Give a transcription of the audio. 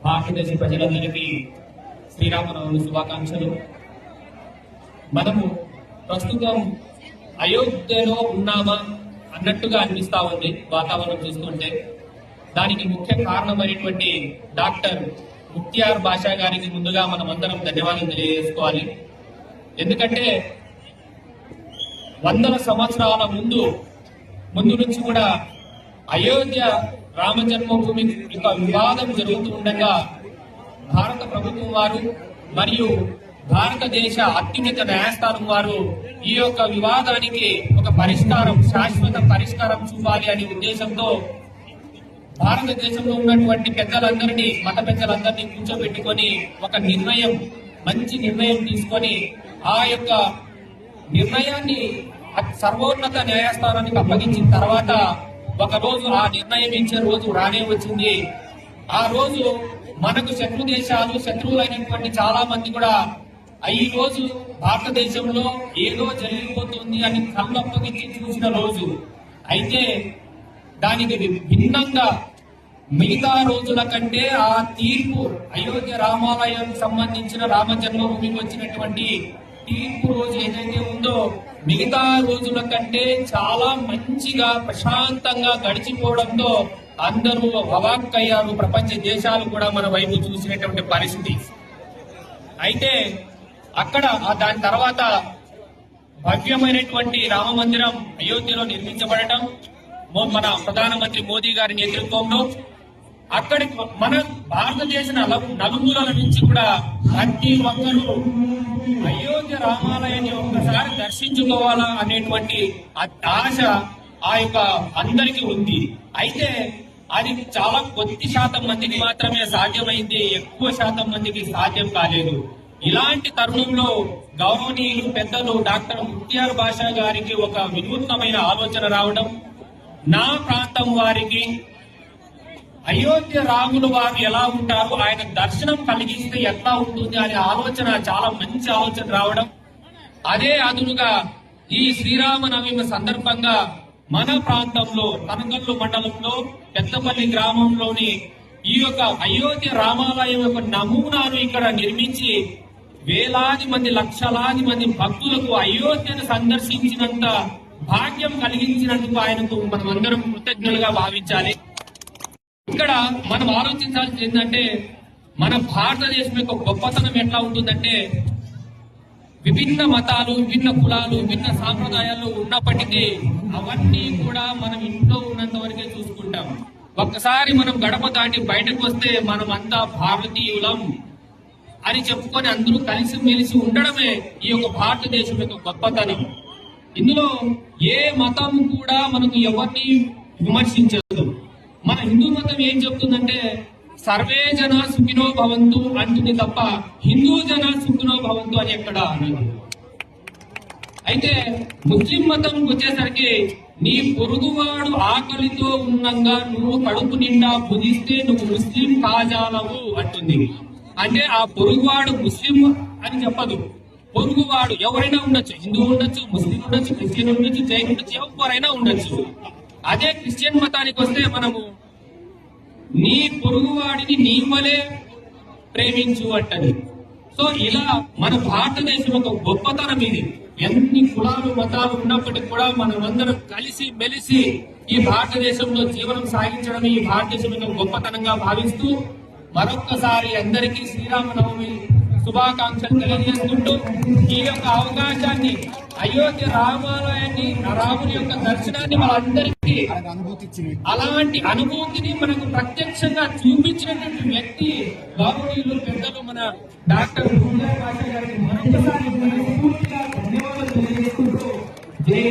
భారతదేశ ప్రజలందరికీ శ్రీరామనవమి శుభాకాంక్షలు. మనము ప్రస్తుతం అయోధ్యలో ఉన్నామా అన్నట్టుగా అనిపిస్తా ఉంది వాతావరణం చూస్తుంటే. దానికి ముఖ్య కారణమైనటువంటి డాక్టర్ ముఖ్తియార్ బాషా గారికి ముందుగా మనం అందరం ధన్యవాదాలు తెలియజేసుకోవాలి. ఎందుకంటే వందల సంవత్సరాల ముందు నుంచి కూడా అయోధ్య రామ జన్మభూమి యొక్క వివాదం జరుగుతూ ఉండగా భారత ప్రభుత్వం వారు మరియు భారతదేశ అత్యున్నత న్యాయస్థానం వారు ఈ యొక్క వివాదానికి ఒక పరిష్కారం, శాశ్వత పరిష్కారం చూపాలి అనే ఉద్దేశంతో భారతదేశంలో ఉన్నటువంటి పెద్దలందరినీ, మత పెద్దలందరినీ కూర్చోబెట్టుకొని ఒక మంచి నిర్ణయం తీసుకొని ఆ యొక్క నిర్ణయాన్ని సర్వోన్నత న్యాయస్థానానికి అప్పగించిన తర్వాత ఒక రోజు ఆ నిర్ణయం ఇచ్చే రోజు రానే వచ్చింది. ఆ రోజు మనకు శత్రువులైనటువంటి చాలా మంది కూడా ఈ రోజు భారతదేశంలో ఏదో జరిగిపోతుంది అని కళ్ళప్పగించి చూసిన రోజు. అయితే దానికి భిన్నంగా మిగతా రోజుల కంటే ఆ తీర్పు, అయోధ్య రామాలయం సంబంధించిన రామ జన్మభూమికి వచ్చినటువంటి తీర్పు రోజు ఏదైతే ఉందో మిగతా రోజుల కంటే చాలా మంచిగా ప్రశాంతంగా గడిచిపోవడంతో అందరూ అవాక్కయ్యారు. ప్రపంచ దేశాలు కూడా మన వైపు చూసినటువంటి పరిస్థితి. అయితే అక్కడ దాని తర్వాత భవ్యమైనటువంటి రామ మందిరం అయోధ్యలో నిర్మించబడటం, మన ప్రధానమంత్రి మోదీ గారి నేతృత్వంలో అక్కడి మన భారతదేశ నలుమూలల నుంచి కూడా ప్రతి ఒక్కరూ అయోధ్య రామాలయాన్ని ఒక్కసారి దర్శించుకోవాలా అనేటువంటి ఆశ ఆ యొక్క అందరికీ ఉంది. అయితే అది చాలా కొద్ది శాతం మందికి మాత్రమే సాధ్యమైంది, ఎక్కువ శాతం మందికి సాధ్యం కాలేదు. ఇలాంటి తరుణంలో గౌరవనీయులు పెద్దలు డాక్టర్ ముఖ్తియార్ బాషా గారికి ఒక వినూత్నమైన ఆలోచన రావడం, నా ప్రాంతం వారికి అయోధ్య రాములు వారు ఎలా ఉంటారు, ఆయన దర్శనం కలిగిస్తే ఎట్లా ఉంటుంది అనే ఆలోచన, చాలా మంచి ఆలోచన రావడం, అదే అదునుగా ఈ శ్రీరామనవమి సందర్భంగా మన ప్రాంతంలో తనకల్లు మండలంలో పెద్దపల్లి గ్రామంలోని ఈ యొక్క అయోధ్య రామాలయం యొక్క నమూనాను ఇక్కడ నిర్మించి వేలాది మంది, లక్షలాది మంది భక్తులకు అయోధ్యను సందర్శించినంత భాగ్యం కలిగించినందుకు ఆయనకు మనం అందరం కృతజ్ఞులుగా భావించాలి. ఇక్కడ మనం ఆలోచించాల్సింది ఏంటంటే, మన భారతదేశం యొక్క గొప్పతనం ఎట్లా ఉంటుందంటే, విభిన్న మతాలు, విభిన్న కులాలు, విభిన్న సాంప్రదాయాలు ఉన్నప్పటికీ అవన్నీ కూడా మనం ఇంట్లో ఉన్నంత వరకే చూసుకుంటాం. ఒక్కసారి మనం గడప దాటి బయటకు వస్తే మనం అంతా భారతీయులం అని చెప్పుకొని అందరూ కలిసిమెలిసి ఉండడమే ఈ యొక్క భారతదేశం యొక్క గొప్పతనం. ఇందులో ఏ మతం కూడా మనకు ఎవరిని విమర్శించదు. మన హిందూ మతం ఏం చెప్తుందంటే సర్వే జన సుఖినో భవంతు అంటుంది తప్ప హిందూ జన సుఖినో భవంతు అని ఎక్కడ అన్నది. అయితే ముస్లిం మతంకి వచ్చేసరికి నీ పొరుగువాడు ఆకలితో ఉన్నంగా నువ్వు కడుపు నిండా భుజిస్తే నువ్వు ముస్లిం కాజాలవు అంటుంది. అంటే ఆ పొరుగువాడు ముస్లిం అని చెప్పదు. పొరుగువాడు ఎవరైనా ఉండొచ్చు, హిందూ ఉండొచ్చు, ముస్లిం ఉండొచ్చు, క్రిస్టియన్ ఉండొచ్చు, జైన్ ఉండొచ్చు, ఎవరైనా ఉండొచ్చు. అదే క్రిస్టియన్ మతానికి వస్తే మనము నీ పొరుగువాడిని నీ వలే ప్రేమించు అంటది. సో ఇలా మన భారతదేశం ఒక గొప్పతనం ఇది. ఎన్ని కులాలు మతాలు ఉన్నప్పటికీ కూడా మనమందరం కలిసి మెలిసి ఈ భారతదేశంలో జీవనం సాగించడం ఈ భారతదేశం యొక్క గొప్పతనంగా భావిస్తూ మరొక్కసారి అందరికీ శ్రీరామనవమి శుభాకాంక్షలు తెలియజేస్తుంటూ ఈ యొక్క అవకాశాన్ని, అయోధ్య రామాలయాన్ని, రాముని యొక్క దర్శనాన్ని మనందరికీ అలాంటి అనుభూతిని మనకు ప్రత్యక్షంగా చూపించినటువంటి వ్యక్తి గౌరవనీయులు పెద్దలు మన డాక్టర్ ముఖ్తియార్ బాషా గారికి మరొకసారి ధన్యవాదాలు తెలియజేస్తుంటూ జై